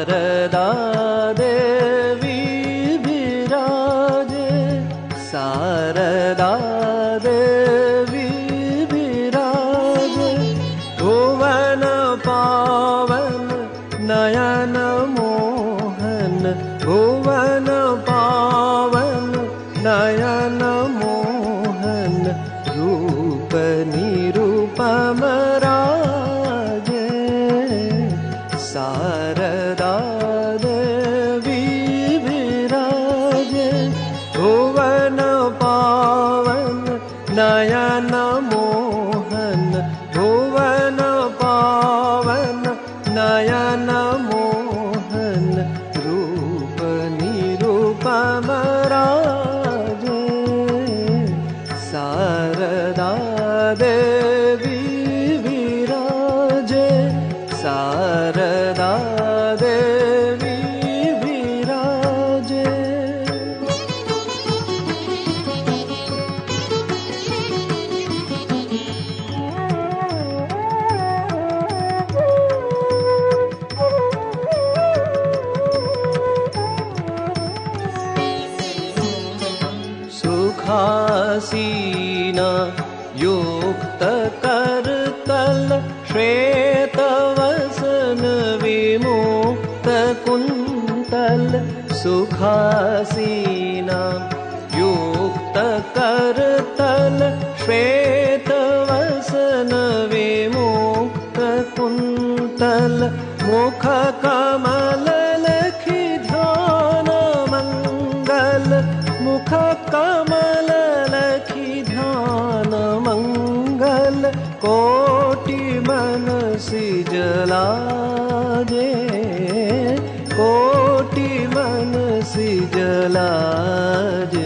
शारदा देवी विराजे, शारदा देवी विराजे। भुवन पावन नयन मोहन, भुवन पावन नयन मोहन, रूप निरूपम राजे। शारदा देवी विराजे, भुवन पावन नयन मोहन, भुवन पावन नयन मोहन, रूप निरूपम राजे। शारदा देवी विराजे, शारदा देवी विराजे। सुखासीन युक्त करतल, श्वेतवसन विमुक्त कुन्तल। सुखासीन युक्त करतल, श्वेतवसन विमुक्त कुन्तल। मुख कमल लखि ध्यान मंगल, मुख कमल लखि ध्यान मंगल। कोटि मन सिजलाजे, कोटि मन सिजलाजे।